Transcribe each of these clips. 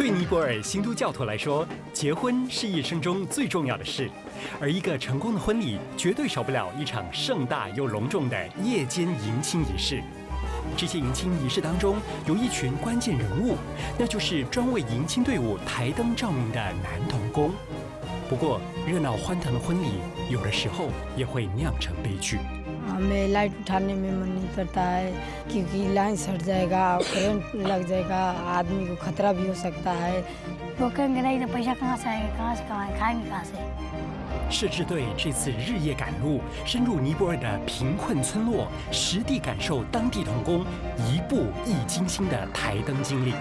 对尼泊尔新都教徒来说，结婚是一生中最重要的事，而一个成功的婚礼绝对少不了一场盛大又隆重的夜间迎亲仪式。这些迎亲仪式当中，有一群关键人物，那就是专为迎亲队伍台灯照明的男童工。不过，热闹欢腾的婚礼，有的时候也会酿成悲剧。हमें लाइट उठाने में मन नहीं करता है क्योंकि लाइन सट जाएगा, करंट लग जाएगा, आदमी को खतरा भी हो सकता है। वो कहेंगे नहीं तो पैसा कहाँ से आएगा, कहाँ से कमाएंगे, खाएंगे कहाँ से।摄制队这次日夜赶路，深入尼泊尔的贫困村落，实地感受当地童工一步一惊心的台灯经历。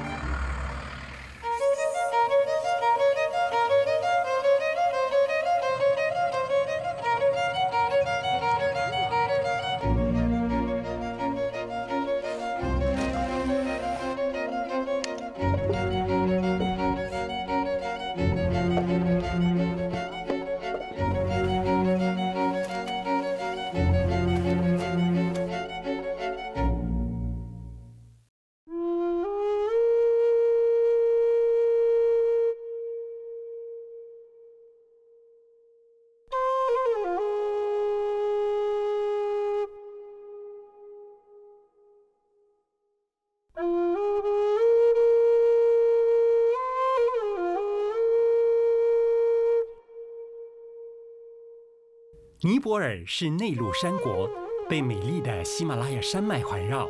尼泊尔是内陆山国，被美丽的喜马拉雅山脉环绕。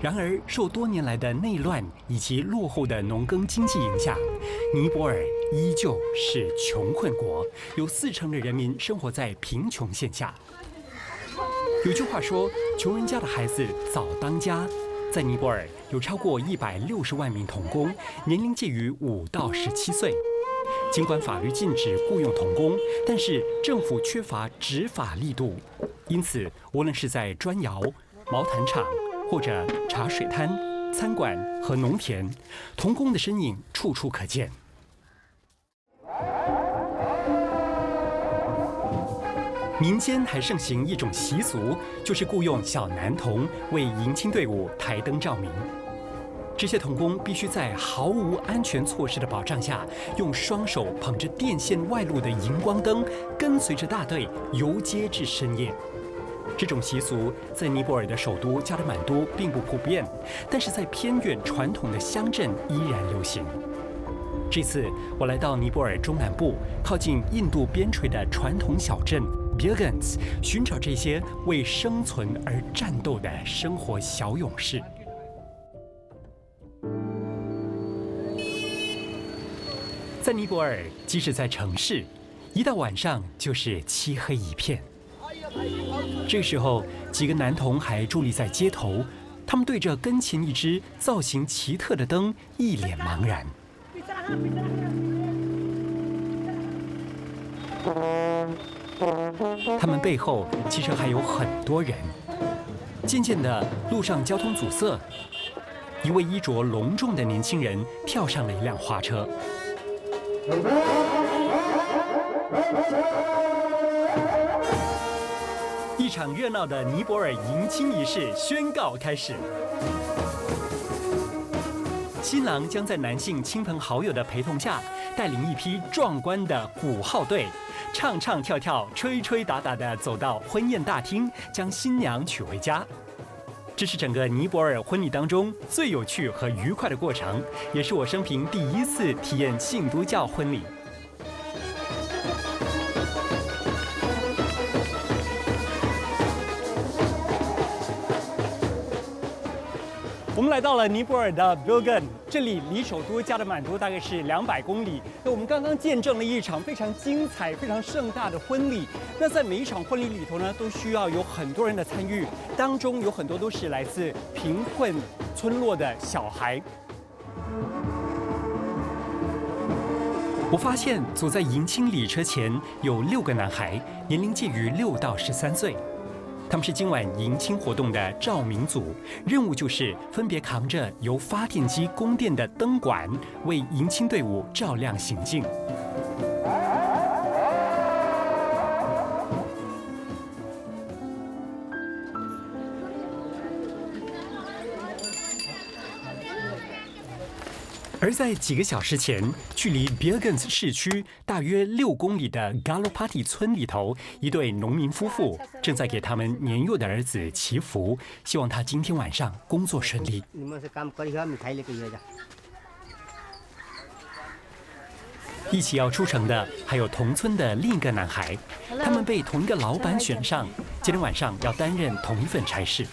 然而，受多年来的内乱以及落后的农耕经济影响，尼泊尔依旧是穷困国，有40%的人民生活在贫穷线下。有句话说：“穷人家的孩子早当家。”在尼泊尔有超过160万名童工，年龄介于5到17岁。尽管法律禁止雇佣童工，但是政府缺乏执法力度，因此无论是在砖窑、毛毯厂，或者茶水摊、餐馆和农田，童工的身影处处可见。民间还盛行一种习俗，就是雇佣小男童为迎亲队伍台灯照明。这些童工必须在毫无安全措施的保障下，用双手捧着电线外露的荧光灯，跟随着大队游街至深夜。这种习俗在尼泊尔的首都加德满都并不普遍，但是在偏远传统的乡镇依然流行。这次我来到尼泊尔中南部，靠近印度边陲的传统小镇 Birgans， 寻找这些为生存而战斗的生活小勇士。在尼泊尔，即使在城市，一到晚上就是漆黑一片。这时候，几个男童还伫立在街头，他们对着跟前一只造型奇特的灯一脸茫然。他们背后其实还有很多人。渐渐的，路上交通阻塞，一位衣着隆重的年轻人跳上了一辆花车。一场热闹的尼泊尔迎亲仪式宣告开始。新郎将在男性亲朋好友的陪同下，带领一批壮观的鼓号队，唱唱跳跳、吹吹打打地走到婚宴大厅，将新娘娶回家。这是整个尼泊尔婚礼当中最有趣和愉快的过程，也是我生平第一次体验信都教婚礼。我们来到了尼泊尔的 Birgan， 这里离首都加德满都大概是200公里。那我们刚刚见证了一场非常精彩、非常盛大的婚礼。那在每一场婚礼里头呢，都需要有很多人的参与，当中有很多都是来自贫困村落的小孩。我发现走在迎亲礼车前有6个男孩，年龄介于6到13岁。他们是今晚迎亲活动的照明组，任务就是分别扛着由发电机供电的灯管，为迎亲队伍照亮行进。而在几个小时前，距离 Birgens 市区大约6公里的 Galopati 村里头，一对农民夫妇正在给他们年幼的儿子祈福，希望他今天晚上工作顺利。一起要出城的还有同村的另一个男孩，他们被同一个老板选上，今天晚上要担任同一份差事。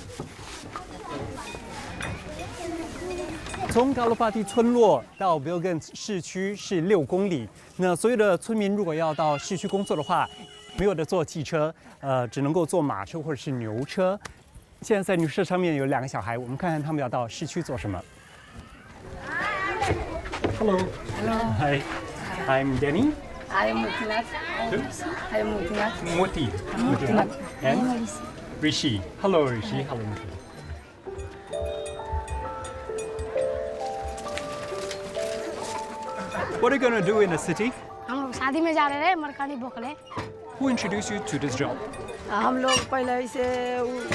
从加罗巴蒂村落到 Birgens 市区是6公里。那所有的村民如果要到市区工作的话，没有的坐汽车，只能够坐马车或者是牛车。现在在牛车上面有2个小孩，我们看看他们要到市区做什么。Hello. Hi. I'm Danny. I'm Mutinat. I'm Mutinat. Moti. Mutinat. And Rishi. Hello, Rishi. Hello, Rishi. What are you going to do in the city? हम लोग शादी में जा रहे हैं मरकानी Bokle. Who introduced you to this job? हम लोग पहले से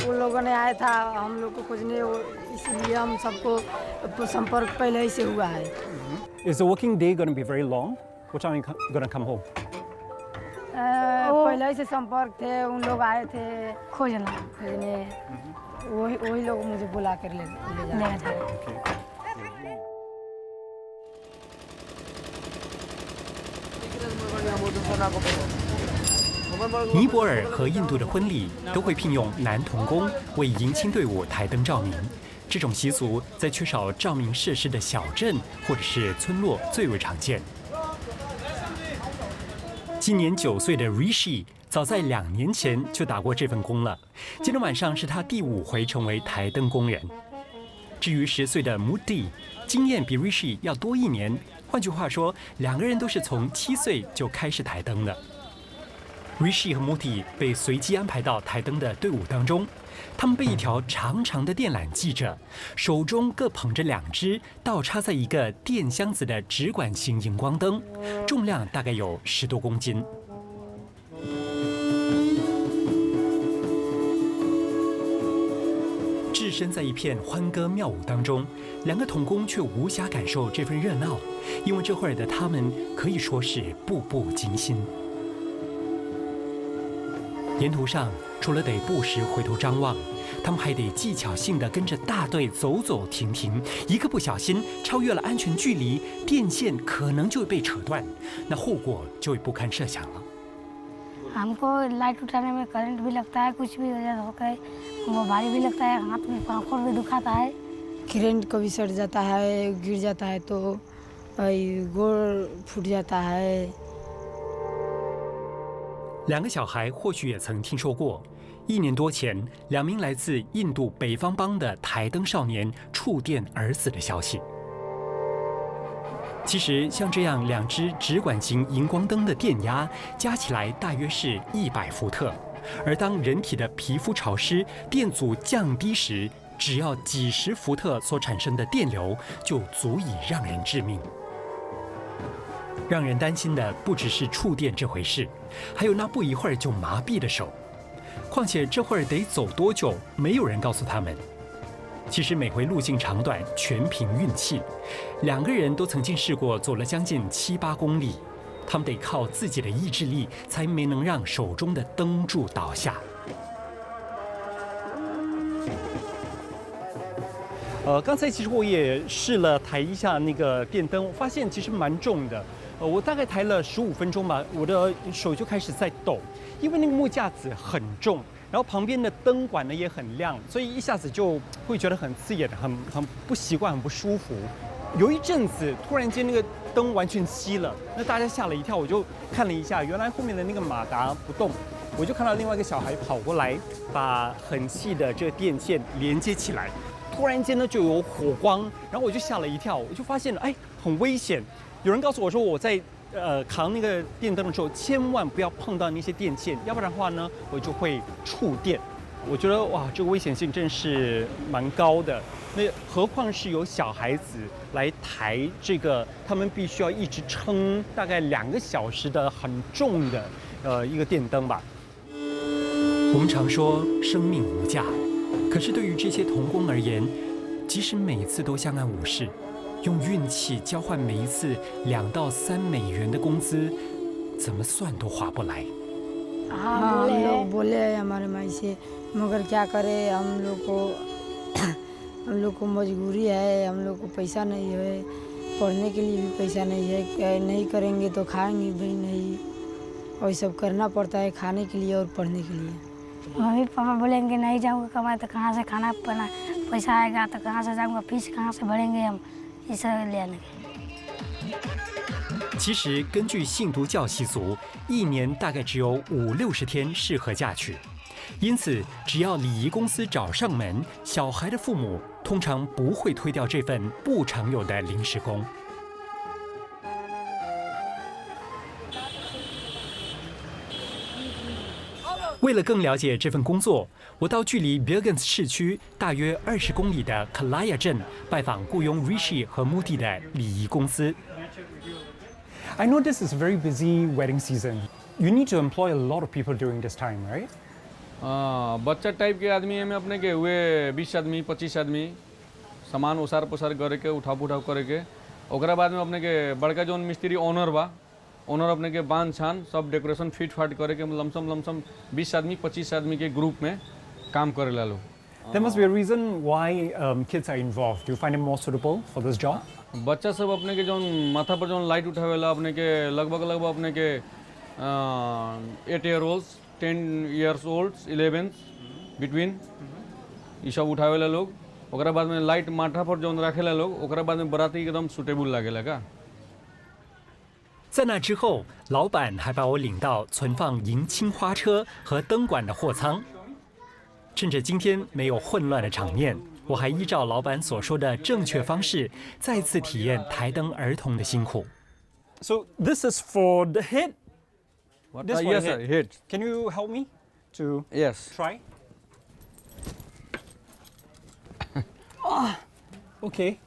उन लोगों ने आया था, हम लोग को खोजने, इसलिए हम सबको संपर्क पहले से हुआ है। Is the working day going to be very long? What time are you going to come home? पहले से संपर्क थे, उन लोग आए थे खोजना खोजने, वही लोग मुझे बुला कर ले ले जा रहे। जा Okay. 尼泊尔和印度的婚礼都会聘用男童工为迎亲队伍抬灯照明，这种习俗在缺少照明设施的小镇或者是村落最为常见。今年9岁的 Rishi 早在2年前就打过这份工了，今天晚上是他第5回成为台灯工人。至于10岁的 Muti， 经验比 Rishi 要多1年，换句话说，2个人都是从7岁就开始台灯的。Rishi 和 Muti 被随机安排到台灯的队伍当中，他们被一条长长的电缆系着，手中各捧着2只倒插在一个电箱子的直管型荧光灯，重量大概有10多公斤。置身在一片欢歌妙舞当中，2个童工却无暇感受这份热闹，因为这会儿的他们可以说是步步惊心。沿途上，除了得不时回头张望，他们还得技巧性地跟着大队走走停停，一个不小心超越了安全距离，电线可能就会被扯断，那后果就会不堪设想了。हमको लाइट उठाने में करंट भी लगता है, कुछ भी वजह हो गए वो भारी भी लगता है, हाथ में पाँव भी दुखाता है। करंट कभी सट जाता है, गिर जाता है तो गोड़ फूट जाता है। 2个小孩或许也曾听说过，1年多前2名来自印度北方邦的台灯少年触电而死的消息。其实，像这样2只直管型荧光灯的电压加起来大约是100伏特，而当人体的皮肤潮湿、电阻降低时，只要几十伏特所产生的电流就足以让人致命。让人担心的不只是触电这回事，还有那不一会儿就麻痹的手。况且这会儿得走多久，没有人告诉他们。其实每回路径长短全凭运气，2个人都曾经试过走了将近7、8公里，他们得靠自己的意志力，才没能让手中的灯柱倒下。刚才其实我也试了抬一下那个电灯，我发现其实蛮重的。我大概抬了15分钟吧，我的手就开始在抖，因为那个木架子很重。然后旁边的灯管呢也很亮，所以一下子就会觉得很刺眼，很不习惯，很不舒服。有一阵子，突然间那个灯完全熄了，那大家吓了一跳。我就看了一下，原来后面的那个马达不动，我就看到另外一个小孩跑过来，把很细的这个电线连接起来。突然间呢就有火光，然后我就吓了一跳，我就发现了，很危险。有人告诉我说我在扛那个电灯的时候，千万不要碰到那些电线，要不然的话呢，我就会触电。我觉得哇，这个危险性真是蛮高的。那何况是有小孩子来抬这个，他们必须要一直撑大概2个小时的很重的一个电灯吧。我们常说生命无价，可是对于这些童工而言，即使每次都相安无事，用运气交换每一次2到3美元的工资，怎么算都划不来。हाँ हाँ हम बोले लोग हैं। बोले हैं हमारे माई से, मगर क्या करें हम लोग को मजबूरी है, हम लोग को पैसा नहीं है, पढ़ने के लिए भी पैसा नहीं है, नहीं करेंगे तो खाएंगे भी नहीं, और सब करना पड़ता है खाने के लिए और पढ़ने के लिए। मम्मी पापा बोलेंगे नहीं जाऊँगा कमाए तो कहाँ से खाना बना, पैसा आएगा तो कहाँ से जाऊँगा, फीस कहाँ से भरेंगे हम, इसे ले आने के।其实根据信徒教习俗，1年大概只有50-60天适合嫁娶，因此只要礼仪公司找上门，小孩的父母通常不会推掉这份不常有的临时工。为了更了解这份工作，我到距离 Bergens 市区大约20公里的 Kalaya 镇拜访雇佣 Rishi 和 Moody 的礼仪公司。I know this is a very busy wedding season. You need to employ a lot of people during this time, right? हाँ, बच्चा टाइप के आदमी में अपने के हुए 20 आदमी 25 आदमी सामान ओसार पोसार करे के उठाव उठाव करे के ओकरा बाद में अपने के बड़का जौन मिस्त्री ओनर बा ओनर अपने के बांध छान सब डेकोरेशन फिट फाट करे के लमसम 20 आदमी 25 आदमी के ग्रुप में काम करे ला लो। There must be a reason why kids are involved. Do you find them more suitable for this job? बच्चा सब अपने के जौन माथा पर जौन लाइट उठावेला अपने के लगभग अपने के 8 year olds 10 years olds 11 बिटवीन ये सब उठावेला लोग ओकरा बाद में लाइट माथा पर जौन रखेला लोग ओकरा बाद में बराती एकदम सुटेबल लागेला का।在那之后，老板还把我领到存放迎亲花车和灯管的货仓。趁着今天没有混乱的场面，我还依照老板所说的正确方式，再次体验台灯儿童的辛苦。So this is for the head. This for yes the sir, head. hit. Can you help me to Yes. try? Okay.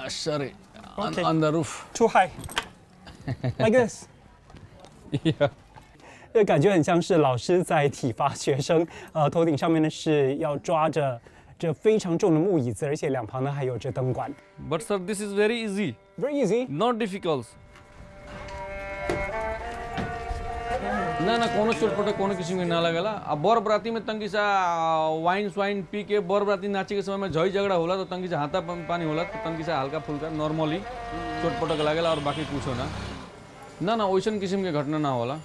Sorry. Okay. On the roof. Too high. Like this. Yeah. 这感觉很像是老师在体罚学生。头顶上面呢是要抓着这非常重的木椅子，而且两旁呢还有这灯管。But sir, this is very easy, Very easy. not difficult. ना ना कोनो चोटपटक कोनो किसिम के ना लगेला। अब बर बराती में तंगी सा वाइन स्वाइन पी के बर बराती नाचे के समय में झई झगड़ा होला तो तंगी सा हाथा पानी होला तो तंगी सा हल्का फुल्का नॉर्मली चोटपटक लागेला और बाकी कुछ हो ना ना वैसन किसिम के घटना ना होला।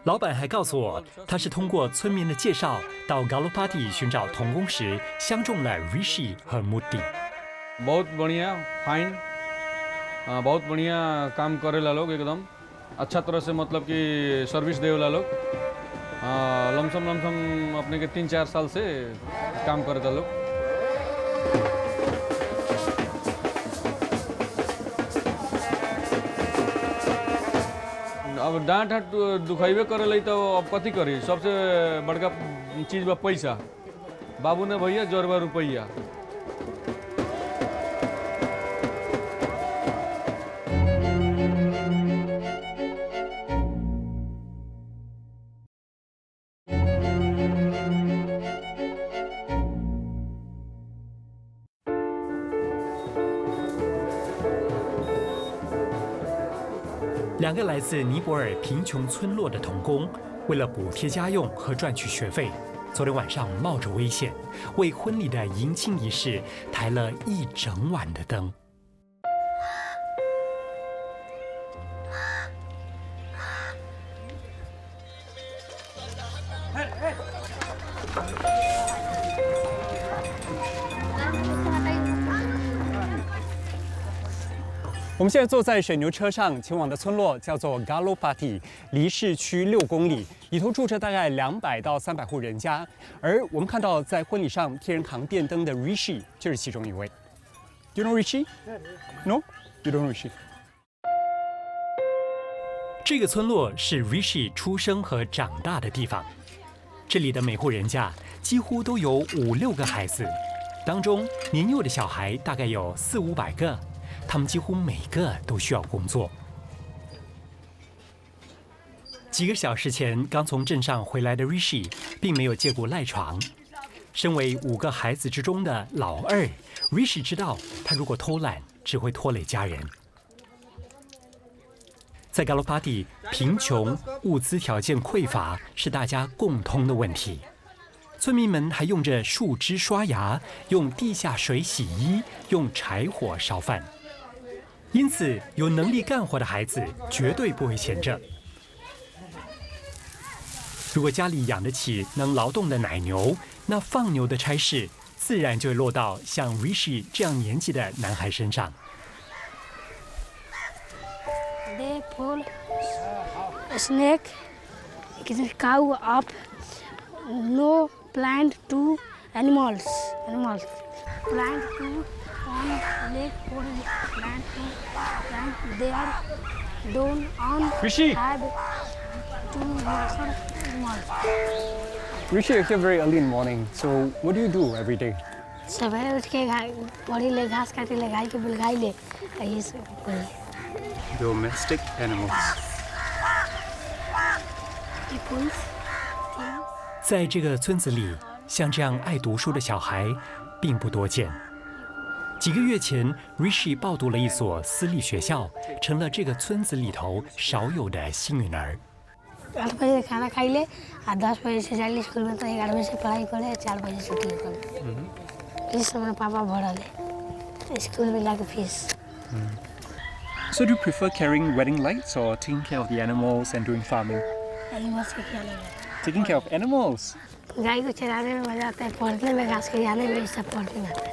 老板还告诉我，他是通过村民的介绍到 Galopati 寻找童工时，相中了 Rishi 和 Moody。 बहुत बढ़िया फाइन बहुत बढ़िया काम करेला लोग एकदम अच्छा तरह से मतलब कि सर्विस देवेला लोग लमसम अपने के 3-4 साल से काम करता लोग। अब डांट हाट दुखाइबे करे तो अब कथी करी सबसे बड़का चीज़ बा पैसा बाबू ने भैया जोरबा रुपया।2个来自尼泊尔贫穷村落的童工，为了补贴家用和赚取学费，昨天晚上冒着危险，为婚礼的迎亲仪式抬了一整晚的灯。我们现在坐在水牛车上前往的村落叫做 Galopati， 离市区6公里，里头住着大概200到300户人家。而我们看到在婚礼上替人扛电灯的 Rishi 就是其中一位。Do you know Rishi? No, you don't know Rishi. 这个村落是 Rishi 出生和长大的地方。这里的每户人家几乎都有5-6个孩子，当中年幼的小孩大概有400-500个。他们几乎每个都需要工作。几个小时前刚从镇上回来的 Rishi 并没有借故赖床，身为5个孩子之中的老二 ，Rishi 知道，他如果偷懒，只会拖累家人。在加罗巴蒂，贫穷、物资条件匮乏是大家共通的问题。村民们还用着树枝刷牙，用地下水洗衣，用柴火烧饭。因此，有能力干活的孩子绝对不会闲着。如果家里养得起能劳动的奶牛，那放牛的差事自然就会落到像 Rishi 这样年纪的男孩身上。They pull a snake, cow up, no plant to animals. Plant to on leg for plant to plant. They are done on Rishi. have to work animals. Rishi, you're here very early in the morning. So what do you do every day? सवेरे उठ के पौड़ी ले घास काटे ले गाय के बुलगाई ले ये सब Domestic animals. 在这个村子里，像这样爱读书的小孩并不多见。几个月前 ，Rishi 报读了一所私立学校，成了这个村子里头少有的幸运儿。8 बजे खाना खाई ले 10 बजे से जाइए स्कूल में तो 11 बजे से पढ़ाई करे 4 बजे छुट्टी कर इस समय पापा भरल है स्कूल में लाके fees. So do you prefer carrying wedding lights or taking care of the animals and doing farming? Animals के ख्याल है Taking care of animals. गाय को चराने में मजा आता है पढ़ने में घास खिलाने में सब पढ़ने में आता है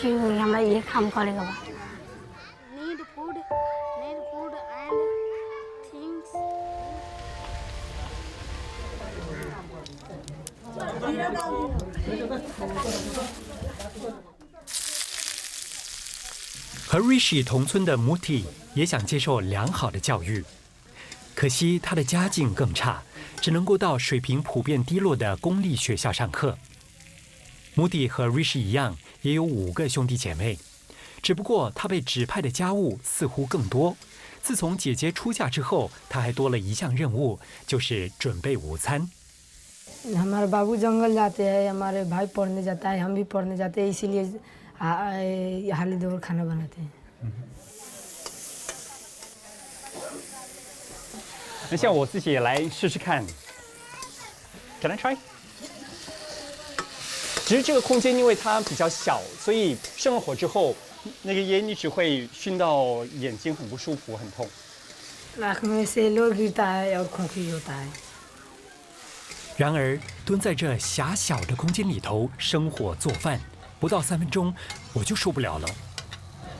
कि हमारा ये काम करेगा बा need food and things和 Rishi 同村的 Muti 也想接受良好的教育，可惜他的家境更差，只能够到水平普遍低落的公立学校上课。Muti 和 Rishi 一样，也有5个兄弟姐妹，只不过他被指派的家务似乎更多。自从姐姐出嫁之后，他还多了一项任务，就是准备午餐。हमारे बाबू जंगल जाते हैं, हमारे भाई पढ़ने जाता है, हम भी पढ़ने जाते हैं, इसीलिए हाली दोहर खाना बनाते हैं। 那像我自己也来试试看。Can I try？ 只是这个空间因为它比较小，所以生了火之后，那个烟一直会熏到眼睛，很不舒服，很痛。आँख में से लोर गिरता है और खोखी होता है। 然而，蹲在这狭小的空间里头生火做饭，不到3分钟我就受不了了。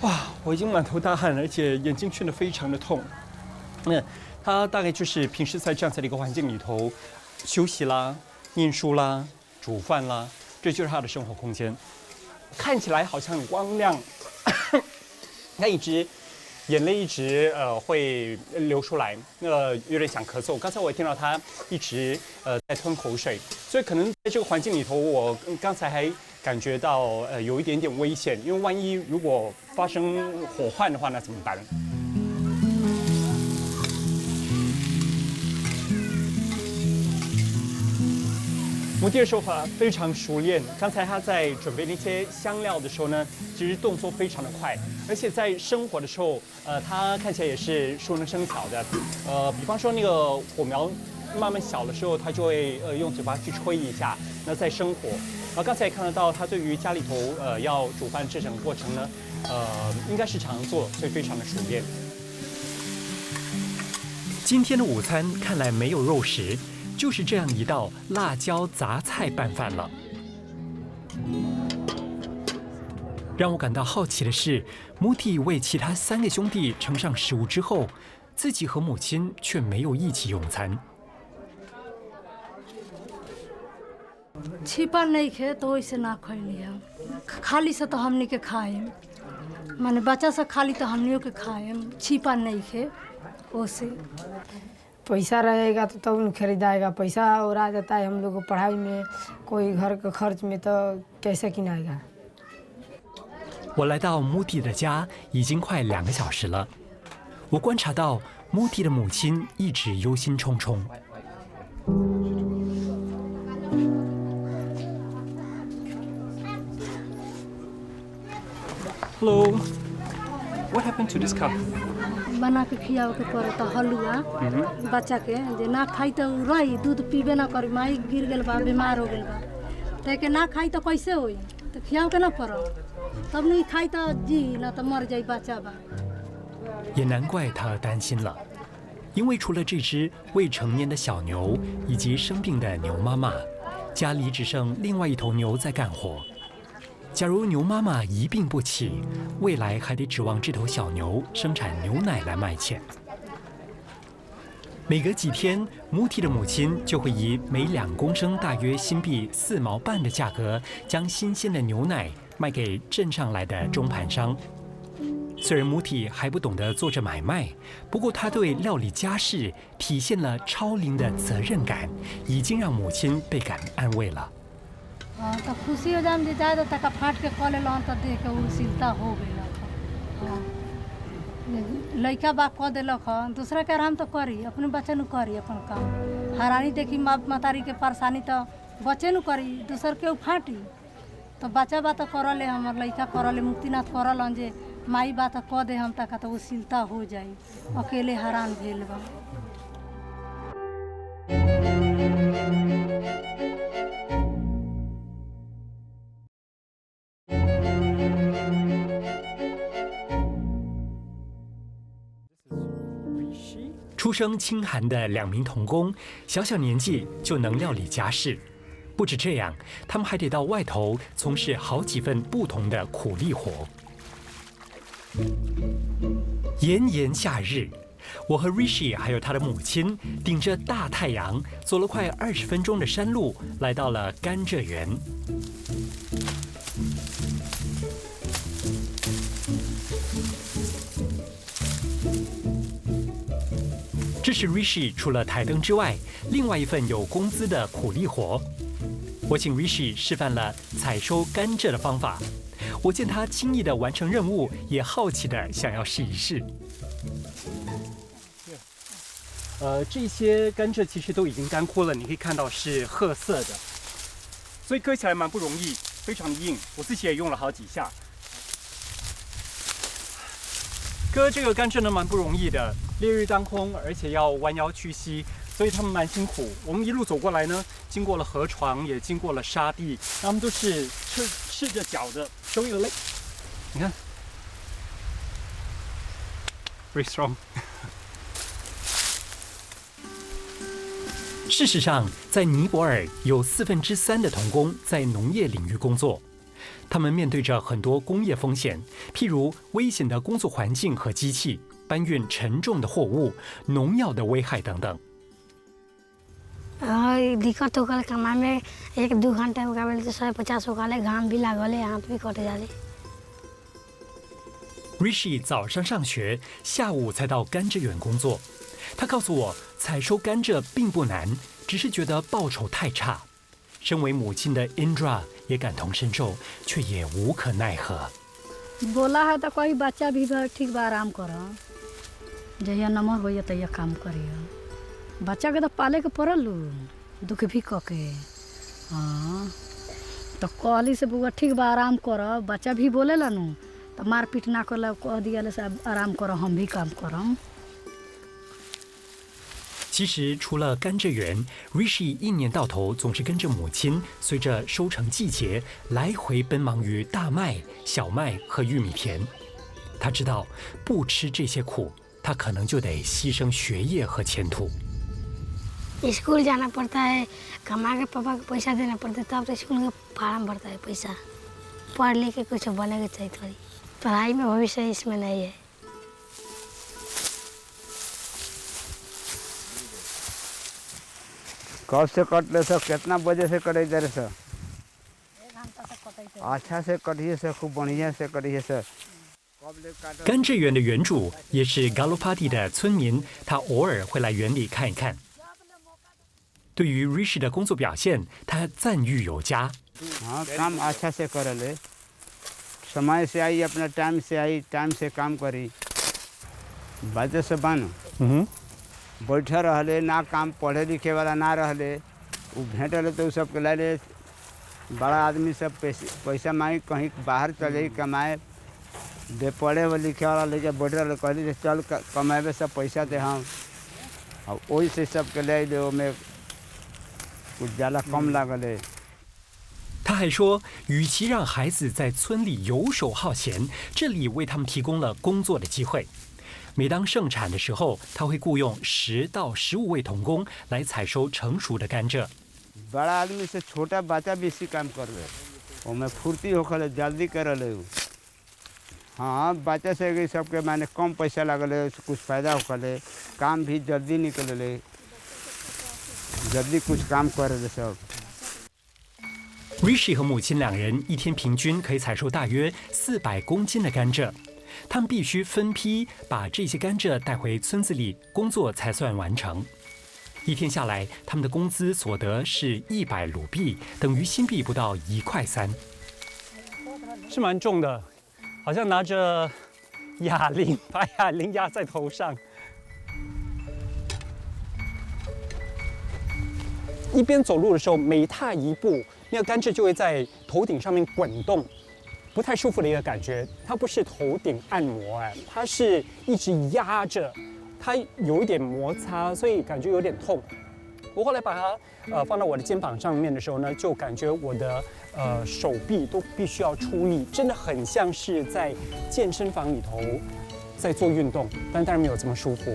哇，我已经满头大汗了，而且眼睛熏得非常的痛。他大概就是平时在这样子的一个环境里头休息啦、念书啦、煮饭啦，这就是他的生活空间。看起来好像很光亮，他一直眼泪一直会流出来，有点想咳嗽。刚才我也听到他一直在吞口水，所以可能在这个环境里头，我刚才还感觉到有一点点危险，因为万一如果发生火患的话，那怎么办？母弟的手法非常熟练，刚才他在准备那些香料的时候呢，其实动作非常的快，而且在生火的时候，他看起来也是熟能生巧的。比方说那个火苗慢慢小的时候，他就会用嘴巴去吹一下，那再生火。刚才也看得到他对于家里头要煮饭这整个过程呢，应该是常做，所以非常的熟练。今天的午餐看来没有肉食。就是这样一道辣椒杂菜拌饭了。让我感到好奇的是，Muti为其他3个兄弟盛上食物之后，自己和母亲却没有一起用餐。छिपा नहीं खे तो इसे ना खैली हम खाली से तो हमनी के खाए माने बच्चा से खाली तो हमनियों के खाए छिपा नहीं खे ओसे पैसा रहेगा तो तब खरीदाएगा पैसा और आ जाता है हम लोग को पढ़ाई में कोई घर का खर्च में तो कैसे किनाएगा 我来到 Muti 的家已经快2个小时了，我观察到 Muti 的母亲一直忧心忡忡。Hello. What happened to this cup? बना के खियावे के पड़ता हलुआ बच्चा के जे ना खाई तो रही दूध पीबे ना करी माई गिर गेल बा बीमार हो गेल बा ते के ना खाई तो कैसे होई तो खियाव के ना पड़ो तब नहीं खाई तो जी ना तो मर जाई बच्चा बा 也难怪他担心了，因为除了这只未成年的小牛以及生病的牛妈妈，家里只剩另外一头牛在干活。假如牛妈妈一病不起，未来还得指望这头小牛生产牛奶来卖钱。每隔几天，母体的母亲就会以每2公升大约新币4毛半的价格，将新鲜的牛奶卖给镇上来的中盘商。虽然母体还不懂得做这买卖，不过她对料理家事体现了超龄的责任感，已经让母亲倍感安慰了。तो खुशी हो जाम जे जाए तो तका फाट के कॉले लन तो देख के उसिलता हो गइल लइका बा कह देलक दूसरा के आराम तो करी अपने बच्चे नु करी अपन काम हरानी देखी बाप मतारी के परेशानी तो बच्चे नु करी दूसर के फाटी तो बच्चा बा तो करले हमर लइका करले मुक्तिनाथ करलन जे माई बात कह दे हम तका तो उसिलता हो जाई अकेले हैरान भेल बा出生清寒的2名童工，小小年纪就能料理家事。不止这样，他们还得到外头从事好几份不同的苦力活。炎炎夏日，我和 Rishi 还有他的母亲顶着大太阳，走了快20分钟的山路，来到了甘蔗园。这是 Rishi 除了台灯之外，另外一份有工资的苦力活。我请 Rishi 示范了采收甘蔗的方法。我见他轻易地完成任务，也好奇地想要试一试。这些甘蔗其实都已经干枯了，你可以看到是褐色的，所以割起来蛮不容易，非常的硬。我自己也用了好几下。割这个甘蔗呢蛮不容易的，烈日当空，而且要弯腰屈膝，所以他们蛮辛苦。我们一路走过来呢，经过了河床，也经过了沙地，他们都是赤着脚的 ，show your leg， 你看 ，very strong 。事实上，在尼泊尔有3/4的童工在农业领域工作。他们面对着很多工业风险，譬如危险的工作环境和机器、搬运沉重的货物、农药的危害等等。दिक्कत हो गल कमा में 1-2 घंटे में काबले तो 150 हो गले घाम भी लागले हाथ भी कट जाले। Rishi 早上上学，下午才到甘蔗园工作。他告诉我，采收甘蔗并不难，只是觉得报酬太差。身为母亲的 Indra 也感同身受，却也无可奈何。बोला है तो कोई बच्चा भी ठीक बा आराम करो जहिया नंबर होइए तहिया काम करियो बच्चा के तो पाले के पड़ल दुख भी कके हाँ तो कहली से बुआ ठीक बा आराम करो बच्चा भी बोले नु तो मार पीट ना कर कह दिया से आराम करो हम भी काम करम 其实，除了甘蔗园 ，Rishi 一年到头总是跟着母亲，随着收成季节来回奔忙于大麦、小麦和玉米田。他知道，不吃这些苦，他可能就得牺牲学业和前途。स्कूल जाना पड़ता है कमा के पापा को पैसा देना पड़ता है तब तो स्कूल का फार्म भरता है पैसा पढ़ लिख के कुछ बनेगा चाहिए थोड़ी पढ़ाई में भविष्य इसमें नहीं है। कब से कट ले सर कितना बजे से कटे इधर सर अच्छा से कटिए सर खूब बढ़िया से कटिए सर 甘蔗园的园主也是 Galopati 的村民，他偶尔会来园里看一看。对于 Rishi 的工作表现，他赞誉有加。हाँ काम अच्छा से कर ले समय से आई अपना टाइम से आई टाइम से काम करी बजे से बन बैठे रहले ना काम पढ़े लिखे वाला ना रहले वो भेंटले तो सब के लाले बड़ा आदमी सब पैसा मांगी कहीं बाहर चले कमाए दे पढ़े वाले लिखे वाला लेके बैठ रहे कहली चल कमाबे सब पैसा दे हम अब वही से सबके ले दे में कुछ ज़्यादा कम लागल。他还说，与其让孩子在村里游手好闲，这里为他们提供了工作的机会。每当盛产的时候，他会雇佣10到15位童工来采收成熟的甘蔗。बड़ा आदमी से छोटा बच्चा बेसी काम कर रहे, ओमे फुर्ती होकर जल्दी कर ले। हाँ बच्चा से सबके माने कम पैसा लगल है, कुछ फायदा होकर काम भी जल्दी निकल ले, जल्दी कुछ काम कर रहे सब। Rishi 和母亲2人一天平均可以采收大约400公斤的甘蔗，他们必须分批把这些甘蔗带回村子里工作才算完成。一天下来，他们的工资所得是100卢币，等于新币不到1块3。是蛮重的，好像拿着哑铃，把哑铃压在头上。一边走路的时候，每踏一步，那个甘蔗就会在头顶上面滚动，不太舒服的一个感觉。它不是头顶按摩，它是一直压着，它有一点摩擦，所以感觉有点痛。我后来把它放到我的肩膀上面的时候呢，就感觉我的手臂都必须要出力，真的很像是在健身房里头在做运动，但当然没有这么舒服。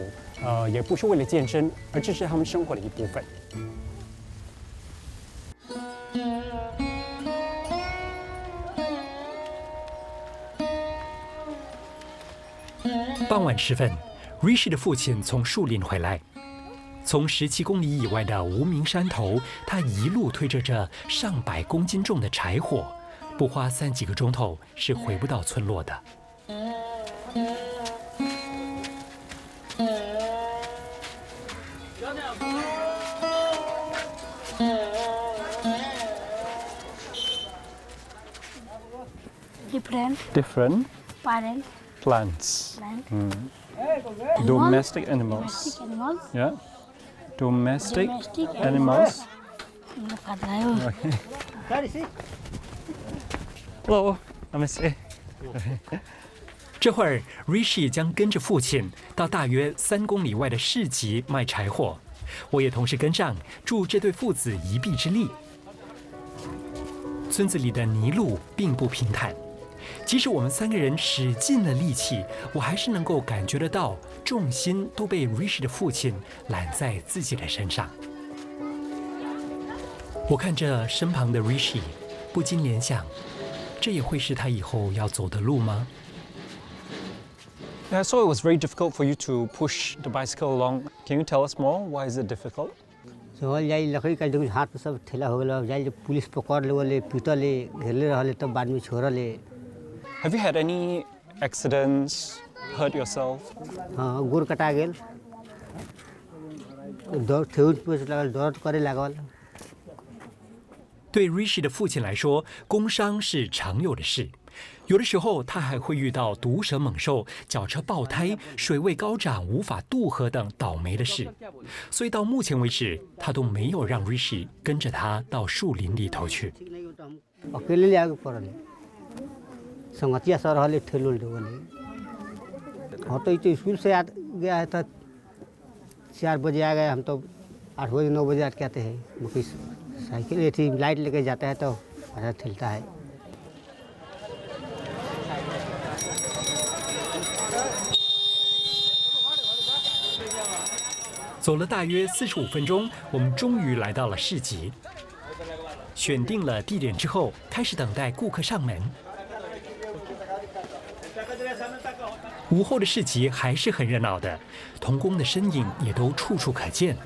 也不是为了健身，而这是他们生活的一部分。傍晚时分 ，Rishi 的父亲从树林回来，从17公里以外的无名山头，他一路推着这上百公斤重的柴火，不花3几个钟头是回不到村落的。Different parent plants. plant Domestic animals. domestic animals Yeah. Domestic domestic animals. Hello, namaste. 这会儿 ，Rishi 将跟着父亲到大约3公里外的市集卖柴火，我也同时跟上，助这对父子一臂之力。村子里的泥路并不平坦，即使我们3个人使尽了力气，我还是能够感觉得到重心都被 Rishi 的父亲揽在自己的身上。我看着身旁的 Rishi， 不禁联想，这也会是他以后要走的路吗？ Yeah, I saw it was very difficult for you to push the bicycle along. Can you tell us more? Why is it difficult? चल जाए लकड़ी का देखो हाथ में सब ठेला हो गया जाए पुलिस पकड़ ले वाले पीटले घेरले रहले तब बाद में छोड़ले। Have you had any accidents? Hurt yourself? हाँ गोर कटा गेल दौड़ ठेहुन पे लगल दर्द करे लागल।对 Rishi 的父亲来说，工伤是常有的事。有的时候，他还会遇到毒蛇猛兽、脚车爆胎、水位高涨无法渡河等倒霉的事。所以到目前为止，他都没有让 Rishi 跟着他到树林里头去。 अकेले ले आगे पड़ले संगतिया सर रहले ठेलुल देवले। हाँ तो स्कूल से आ गया है तो 4 बजे आ गए हम तो 8 बजे 9 बजे आके आते हैं। बाकी साइकिल ये थी लाइट लेके जाता है तो अच्छा ठेलता है। 走了大约45分钟，我们终于来到了市集。选定了地点之后，开始等待顾客上门。午后的市集还是很热闹的，童工的身影也都处处可见。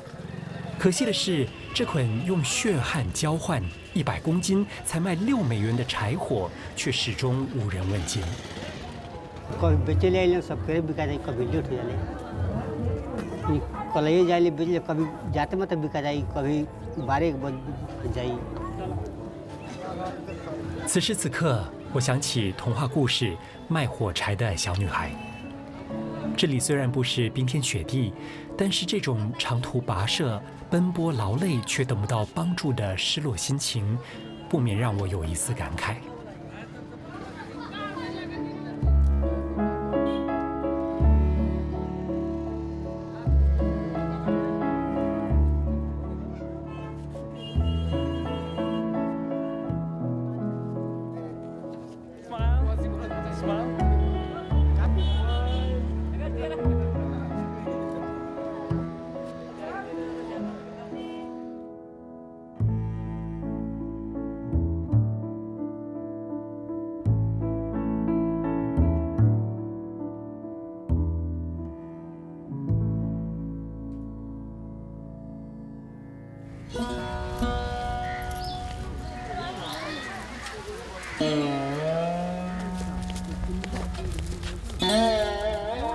可惜的是，这捆用血汗交换100公斤才卖6美元的柴火，却始终无人问津。 कभी बेचे ले सब करे बिका जाए कभी लेट हो जाए कल ये जाए बेच ले कभी जाते मत बिका जाए कभी 12 बज जाए। 此时此刻，我想起童话故事《卖火柴的小女孩》。这里虽然不是冰天雪地，但是这种长途跋涉、奔波劳累却得不到帮助的失落心情，不免让我有一丝感慨。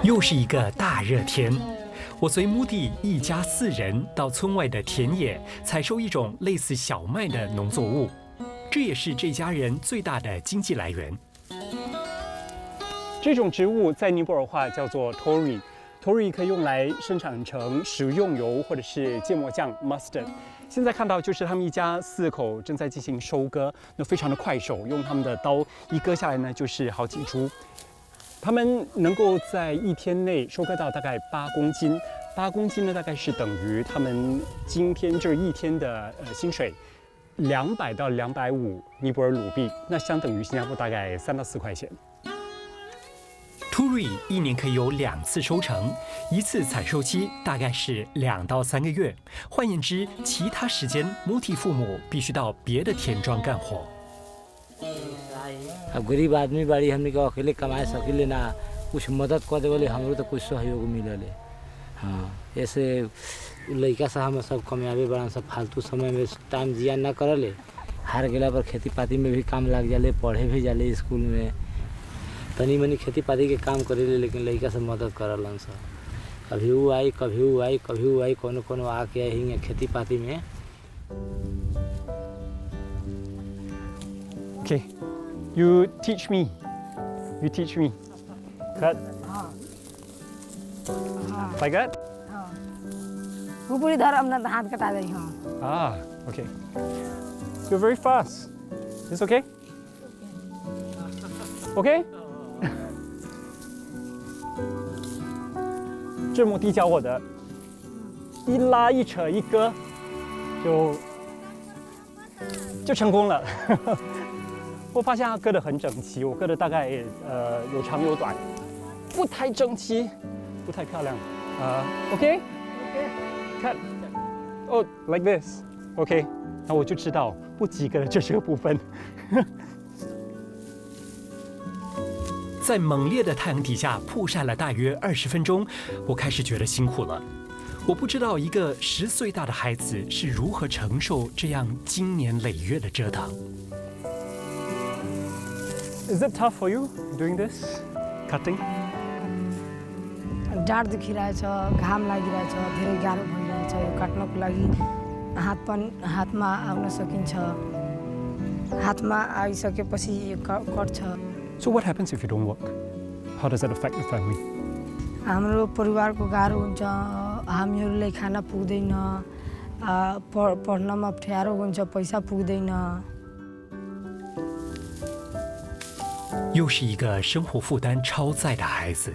又是一个大热天，我随穆蒂一家4人到村外的田野采收一种类似小麦的农作物，这也是这家人最大的经济来源。这种植物在尼泊尔话叫做 tori，tori 可以用来生产成食用油或者是芥末酱 mustard。现在看到就是他们一家4口正在进行收割，那非常的快手，用他们的刀一割下来呢就是好几株。他们能够在1天内收割到大概8公斤，8公斤呢大概是等于他们今天这1天的薪水200到250尼泊尔鲁币，那相等于新加坡大概3到4块钱。Turi 1年可以有2次收成，1次采收期大概是2到3个月。换言之，其他时间穆蒂父母必须到别的田庄干活。अब गरीब आदमी बाड़ी हमने के अकेले कमाए सकिले ना कुछ मदद कर देवले हमरो तो कुछ सहयोग मिलले। हाँ ऐसे लड़का से हम सब कमावे बड़ा सब फालतू समय में टाइम जिया ना करले, हार गेला पर खेती पाती में भी काम लग जाले, पढ़े भी जाले स्कूल में, तनी मनी खेती पाती के काम करेले, लेकिन लड़का से मदद करलन सब। कभी वो आई कभी वो आई कभी वो आई, कोनो कोनो आके ही खेती पाती में। Okay, you teach me. You teach me. Cut. Like that? पूरी धर अपना हाथ कटा दे हाँ। Ah, okay. You're very fast. It's okay? Okay? 这母弟教我的，一拉一扯一割，就成功了。我发现它割得很整齐，我割得大概有长有短，不太整齐，不太漂亮。OK， 看，哦 ，like this，OK， 那我就知道不及格的就是个部分。在猛烈的太阳底下曝晒了大约20分钟，我开始觉得辛苦了。我不知道一个10岁大的孩子是如何承受这样经年累月的折腾。Is it tough for you doing this cutting? डाँड दुखिरहेछ, घाम लागिरहेछ, धेरै गाह्रो भइरहेछ। यो काट्नको लागि हातमा आउन सकिन्छ। हातमा आइसकेपछि यो कट्छ। So what happens if you don't work? How does that affect the family? हाम्रो परिवारको गाह्रो हुन्छ, हामीहरूलाई खाना पुग्दैन, पढ्नमा अप्ठ्यारो हुन्छ, पैसा पुग्दैन।又是一个生活负担超载的孩子，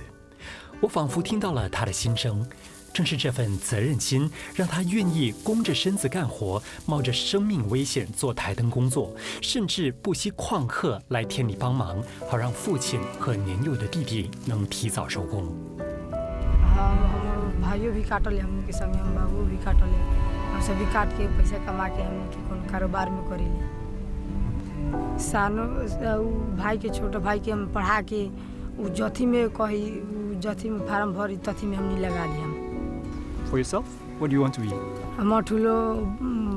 我仿佛听到了他的心声。正是这份责任心，让他愿意弓着身子干活，冒着生命危险做台灯工作，甚至不惜旷课来田里帮忙，好让父亲和年幼的弟弟能提早收工。भाइयों भी काटले हमने के संगे, हम बाबू भी काटले, हम सभी काट के पैसा कमा के हम के कोनो कारोबार में करेले। सानो भाई के छोटे भाई के हम पढ़ा के उ जथी में कही जथी में फार्म भरी तथी में हमनी लगा दिया। For yourself, what do you want to be? म ठुलो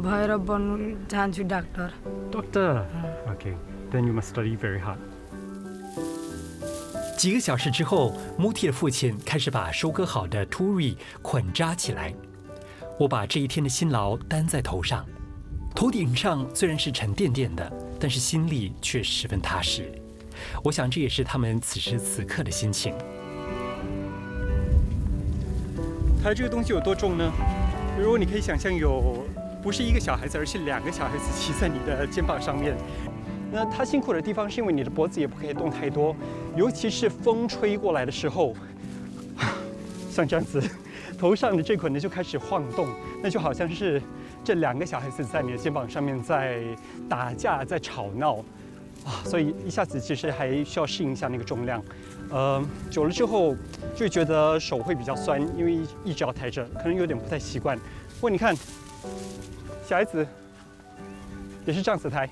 भएर बन्नु चाहन्छु doctor. Doctor. Okay, then you must study very hard. 几个小时之后，穆蒂的父亲开始把收割好的 Turi 捆扎起来。我把这一天的辛劳担在头上，头顶上虽然是沉甸甸的，但是心里却十分踏实。我想这也是他们此时此刻的心情。它这个东西有多重呢？如果你可以想象有，不是一个小孩子，而是2个小孩子骑在你的肩膀上面。那他辛苦的地方是因为你的脖子也不可以动太多，尤其是风吹过来的时候，像这样子，头上的这捆呢就开始晃动，那就好像是这2个小孩子在你的肩膀上面在打架，在吵闹。所以一下子其实还需要适应一下那个重量，久了之后就觉得手会比较酸，因为一直要抬着，可能有点不太习惯。不过你看，小孩子也是这样子抬。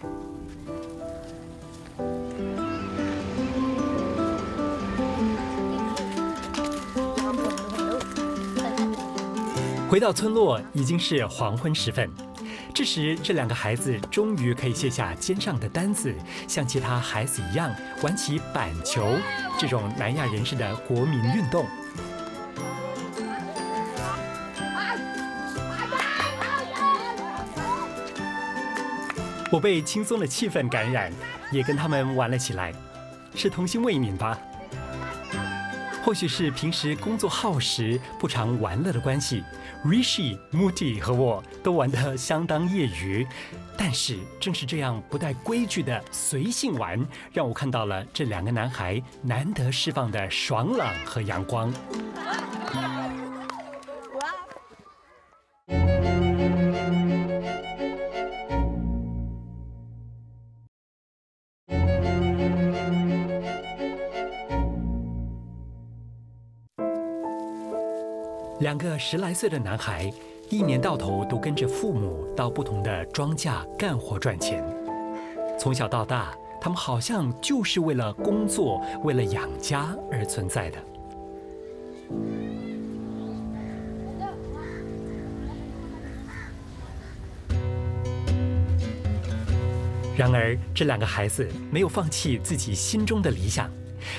回到村落已经是黄昏时分，这时，这2个孩子终于可以卸下肩上的担子，像其他孩子一样玩起板球这种南亚人士的国民运动。我被轻松的气氛感染，也跟他们玩了起来，是童心未泯吧？或许是平时工作耗时，不常玩乐的关系 ，Rishi、Moody 和我都玩得相当业余。但是正是这样不带规矩的随性玩，让我看到了这2个男孩难得释放的爽朗和阳光。2个10来岁的男孩，一年到头都跟着父母到不同的庄稼干活赚钱。从小到大，他们好像就是为了工作、为了养家而存在的。然而，这2个孩子没有放弃自己心中的理想，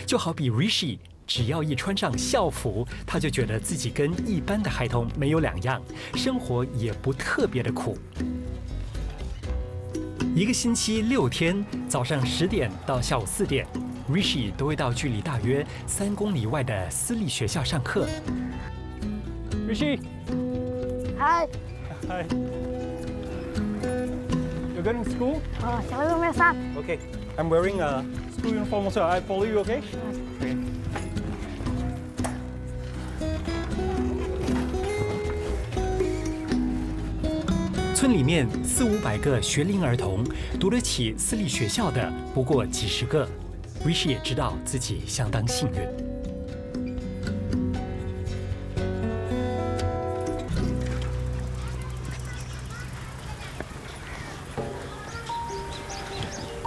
就好比 Rishi。只要一穿上校服，他就觉得自己跟一般的孩童没有两样，生活也不特别的苦。1个星期6天，早上10点到下午4点 ，Rishi 都会到距离大约3公里外的私立学校上课。Rishi， Hi。 Hi。You're going to school? चलो मेरे साथ। Okay. I'm wearing a school uniform also. I follow you, okay? Okay. 村里面400-500个学龄儿童，读得起私立学校的不过几10个。Rishi 也知道自己相当幸运。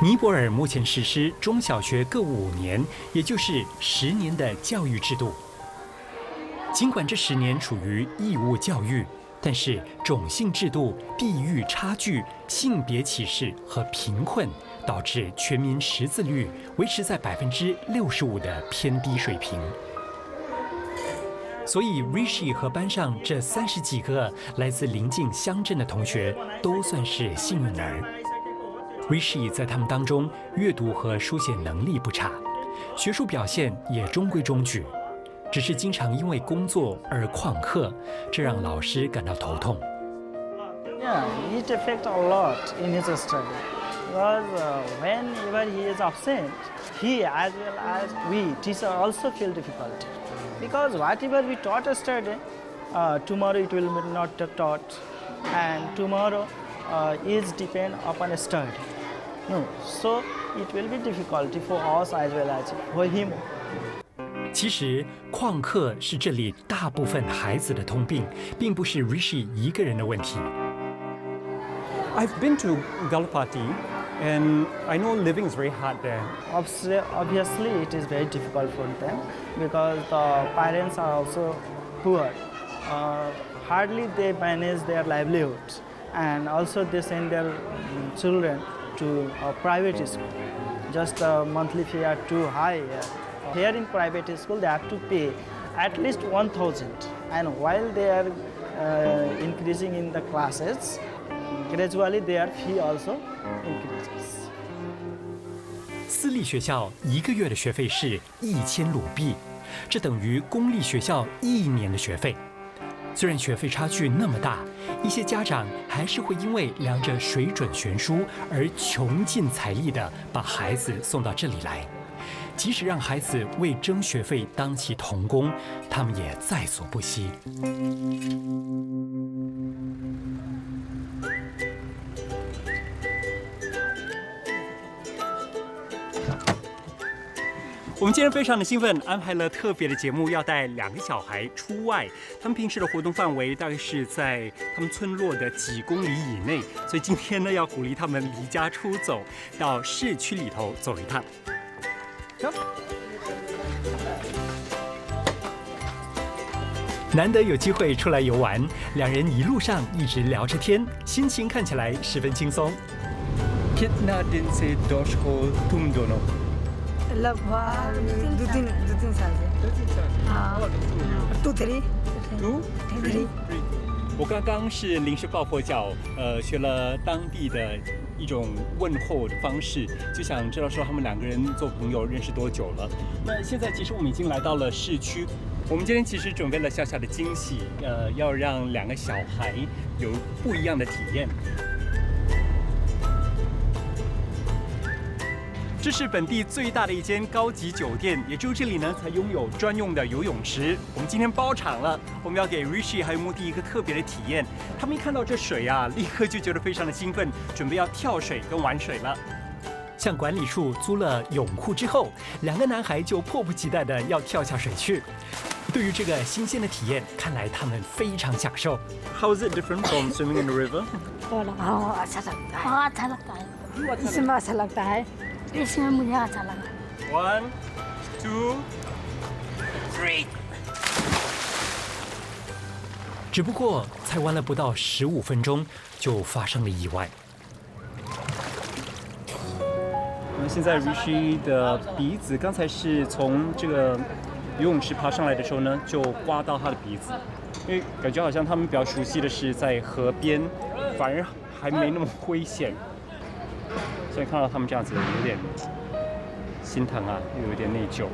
尼泊尔目前实施中小学各5年，也就是10年的教育制度。尽管这10年处于义务教育，但是种姓制度、地域差距、性别歧视和贫困，导致全民识字率维持在65%的偏低水平。所以 Rishi 和班上这30几个来自邻近乡镇的同学都算是幸运儿。Rishi 在他们当中阅读和书写能力不差，学术表现也中规中矩，只是经常因为工作而旷课，这让老师感到头痛。Yeah, it affects a lot in his study because whenever he is absent, he as well as we teacher also feel difficulty because whatever we taught yesterday, tomorrow it will be not taught, and tomorrow is depend upon study. No, so it will be difficulty for us as well as for him. 其实旷课是这里大部分孩子的通病，并不是 Rishi 一个人的问题。I've been to Galapati, and I know living is very hard there. Obviously, it is very difficult for them because the parents are also poor. Hardly they manage their livelihoods, and also they send their children to a private school. Just the monthly fee are too high. Here in private school, they have to pay at least 1,000, and while they are increasing in the classes, gradually their fee also increases. 私立学校1个月的学费是1000卢币，这等于公立学校1年的学费。虽然学费差距那么大，一些家长还是会因为两者水准悬殊而穷尽财力的把孩子送到这里来。即使让孩子为争学费当起童工，他们也在所不惜。我们今天非常的兴奋，安排了特别的节目，要带2个小孩出外。他们平时的活动范围大概是在他们村落的几公里以内，所以今天呢，要鼓励他们离家出走，到市区里头走一趟。走。难得有机会出来游玩，两人一路上一直聊着天，心情看起来十分轻松。Kitna din se doshko tum dono? लगभग 2-3 साल से हाँ 2-3 我刚刚是临时抱佛脚，学了当地的一种问候的方式，就想知道说他们两个人做朋友认识多久了。那现在其实我们已经来到了市区，我们今天其实准备了小小的惊喜，要让两个小孩有不一样的体验。这是本地最大的一间高级酒店，也只有这里呢才拥有专用的游泳池。我们今天包场了，我们要给 Rishi 还有穆蒂一个特别的体验。他们一看到这水啊，立刻就觉得非常的兴奋，准备要跳水跟玩水了。向管理处租了泳裤之后，两个男孩就迫不及待的要跳下水去。对于这个新鲜的体验，看来他们非常享受。How is it different from swimming in the river? अच्छा लगता है हाँ अच्छा लगता है इसमें अच्छा लगता है इसमें मुझे अच्छा लगा 1, 2, 3。只不过才玩了不到15分钟，就发生了意外。我们现在 Rishi 的鼻子，刚才是从这个游泳池爬上来的时候呢，就刮到他的鼻子，因为感觉好像他们比较熟悉的是在河边，反而还没那么危险。所以看到他们这样子，有点心疼啊，又有点内疚。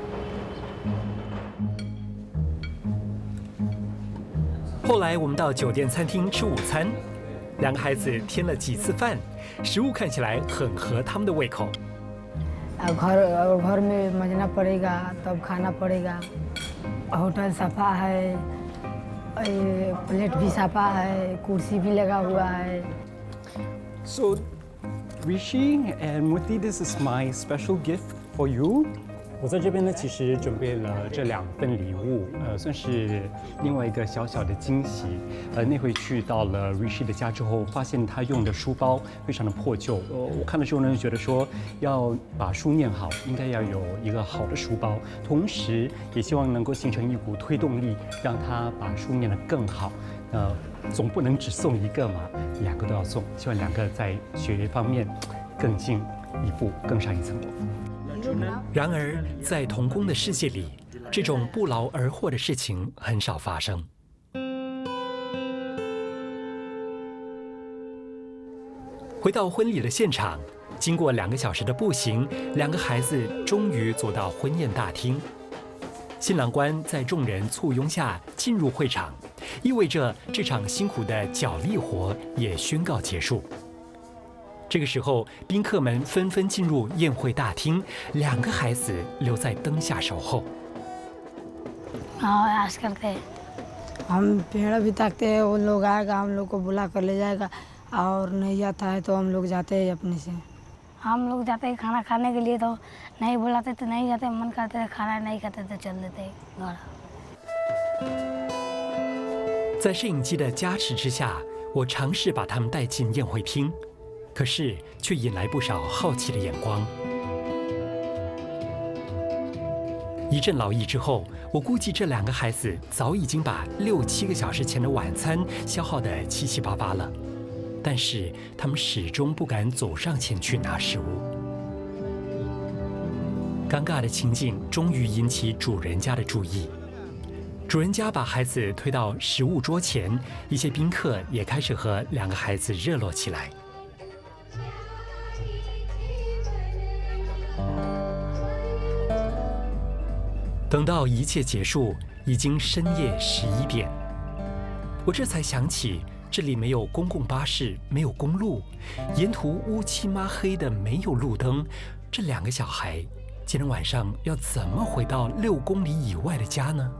后来我们到酒店餐厅吃午餐，两个孩子添了几次饭，食物看起来很合他们的胃口。घर में मजना पड़ेगा तब खाना पड़ेगा होटल सफ़ा है प्लेट भी सफ़ा है कुर्सी भी लगा हुआ है So Rishi and Muti, this is my special gift for you. 我在这边呢，其实准备了这2份礼物，算是另外一个小小的惊喜。那回去到了 Rishi 的家之后，发现他用的书包非常的破旧。我看的时候呢，就觉得说要把书念好，应该要有一个好的书包，同时也希望能够形成一股推动力，让他把书念得更好。总不能只送一个嘛，2个都要送，希望2个在学业方面更进一步，更上一层楼。然而，在童工的世界里，这种不劳而获的事情很少发生。回到婚礼的现场，经过2个小时的步行，2个孩子终于走到婚宴大厅。新郎官在众人簇拥下进入会场，意味着这场辛苦的脚力活也宣告结束。这个时候，宾客们纷纷进入宴会大厅，2个孩子留在灯下守候。आजकल के हम पेड़ भी ताकते हैं वो लोग आएगा हम लोग को बुला कर ले जाएगा और नहीं आता है तो हम लोग जाते हैं अपने से हम लोग जाते हैं खाना खाने के लिए तो नहीं बुलाते तो नहीं जाते मन करते थे खाना नहीं खाते तो चल देते घर 在摄影机的加持之下，我尝试把他们带进宴会厅。可是却引来不少好奇的眼光。一阵劳役之后，我估计这2个孩子早已经把6-7个小时前的晚餐消耗得七七八八了，但是他们始终不敢走上前去拿食物。尴尬的情景终于引起主人家的注意。主人家把孩子推到食物桌前，一些宾客也开始和2个孩子热络起来。等到一切结束，已经深夜11点，我这才想起这里没有公共巴士，没有公路，沿途乌漆抹黑的，没有路灯。这2个小孩今天晚上要怎么回到6公里以外的家呢？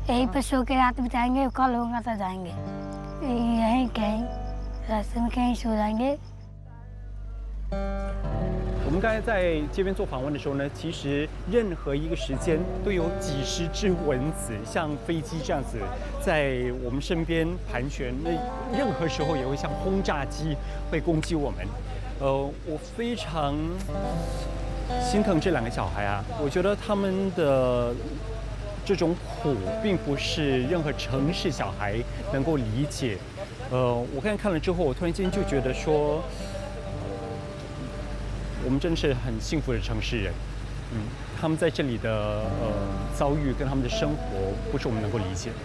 यहीं पर सो के रात बिताएंगे कल होगा तो जाएंगे यहीं कहीं रास्ते में कहीं सो जाएंगे 我们刚才在这边做访问的时候呢，其实任何一个时间都有几十只蚊子，像飞机这样子在我们身边盘旋。那任何时候也会像轰炸机会攻击我们。我非常心疼这2个小孩啊，我觉得他们的这种苦并不是任何城市小孩能够理解。我刚才看了之后，我突然间就觉得说，我们真的是很幸福的城市人。他们在这里的遭遇跟他们的生活，不是我们能够理解的。